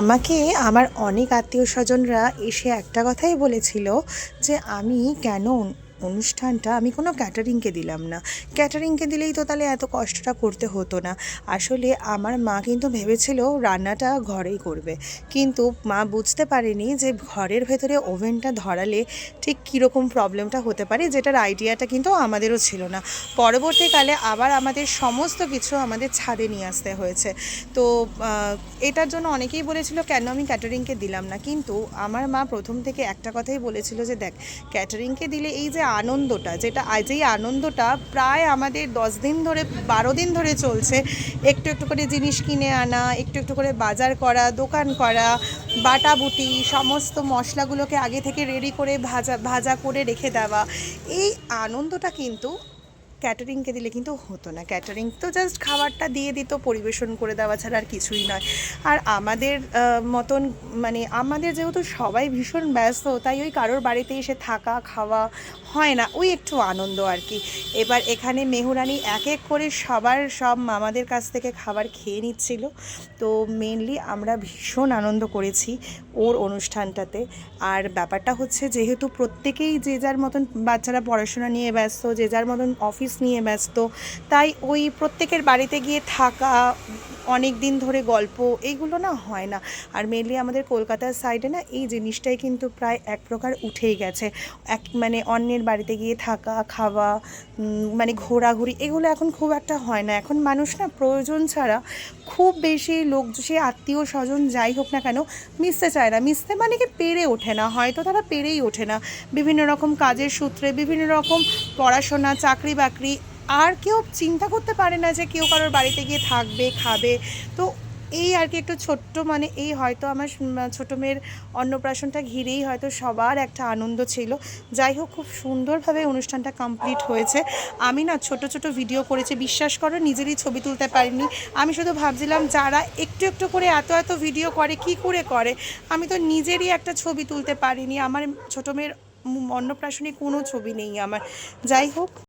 আমাকে আমার অনেক আত্মীয়স্বজনরা এসে একটা কথাই বলেছিল যে আমি কেন অনুষ্ঠানটা আমি কোনো ক্যাটারিংকে দিলাম না। ক্যাটারিংকে দিলেই তো তাহলে এত কষ্টটা করতে হতো না। আসলে আমার মা কিন্তু ভেবেছিল রান্নাটা ঘরেই করবে, কিন্তু মা বুঝতে পারেনি যে ঘরের ভেতরে ওভেনটা ধরালে ঠিক কীরকম প্রবলেমটা হতে পারে, যেটার আইডিয়াটা কিন্তু আমাদেরও ছিল না। পরবর্তীকালে আবার আমাদের সমস্ত কিছু আমাদের ছাদে নিয়ে আসতে হয়েছে। তো এটার জন্য অনেকেই বলেছিল কেন আমি ক্যাটারিংকে দিলাম না, কিন্তু আমার মা প্রথম থেকে একটা কথাই বলেছিল যে দেখ, ক্যাটারিংকে দিলে এই যে আনন্দটা, যেটা আজ এই আনন্দটা প্রায় আমাদের 10 দিন ধরে 12 দিন ধরে চলছে, একটু একটু করে জিনিস কিনে আনা, একটু একটু করে বাজার করা, দোকান করা, বাটাবুটি, সমস্ত মশলাগুলোকে আগে থেকে রেডি করে ভাজা ভাজা করে রেখে দেওয়া, এই আনন্দটা কিন্তু ক্যাটারিংকে দিলে কিন্তু হতো না। ক্যাটারিং তো জাস্ট খাবারটা দিয়ে দিত, পরিবেশন করে দেওয়া ছাড়া আর কিছুই নয়। আর আমাদের মতন মানে আমাদের যেহেতু সবাই ভীষণ ব্যস্ত, তাই ওই কারোর বাড়িতে এসে থাকা খাওয়া হয় না, ওই একটু আনন্দ আর কি। এবার এখানে মেহরানি এক এক করে সব মামাদের কাছ থেকে খাবার খেয়ে নিচ্ছিল। তো মেনলি আমরা ভীষণ আনন্দ করেছি ওর অনুষ্ঠানটাতে। আর ব্যাপারটা হচ্ছে, যেহেতু প্রত্যেকেই যে যার মতন, বাচ্চারা পড়াশোনা নিয়ে ব্যস্ত, যে যার মতন অফিস নিয়ে ব্যস্ত, তাই ওই প্রত্যেকের বাড়িতে গিয়ে থাকা, অনেক দিন ধরে গল্প, এইগুলো না হয় না। আর মেনলি আমাদের কলকাতার সাইডে না এই জিনিসটাই কিন্তু প্রায় এক প্রকার উঠেই গেছে। মানে অন্যের বাড়িতে গিয়ে থাকা খাওয়া, মানে ঘোরাঘুরি, এগুলো এখন খুব একটা হয় না। এখন মানুষ না প্রয়োজন ছাড়া খুব বেশি লোক, সে আত্মীয় স্বজন যাই হোক না কেন, মিশতে চায় না। মিশতে মানে কি পেরে ওঠে না, হয়তো তারা পেরেই ওঠে না বিভিন্ন রকম কাজের সূত্রে, বিভিন্ন রকম পড়াশোনা, চাকরি বাকরি। আর কেউ চিন্তা করতে পারে না যে কেউ কারোর বাড়িতে গিয়ে থাকবে, খাবে। তো এই আর কি একটু ছোট্ট, মানে এই হয়তো আমার ছোটো মেয়ের অন্নপ্রাশনটা ঘিরেই হয়তো সবার একটা আনন্দ ছিল। যাই হোক, খুব সুন্দরভাবে অনুষ্ঠানটা কমপ্লিট হয়েছে। আমি না ছোট ছোট ভিডিও করেছি, বিশ্বাস করো নিজেরই ছবি তুলতে পারিনি। আমি শুধু ভাবছিলাম যারা একটু একটু করে এত এত ভিডিও করে, কি করে করে, আমি তো নিজেরই একটা ছবি তুলতে পারিনি। আমার ছোটো মেয়ের অন্নপ্রাশনে কোনো ছবি নেই আমার। যাই হোক।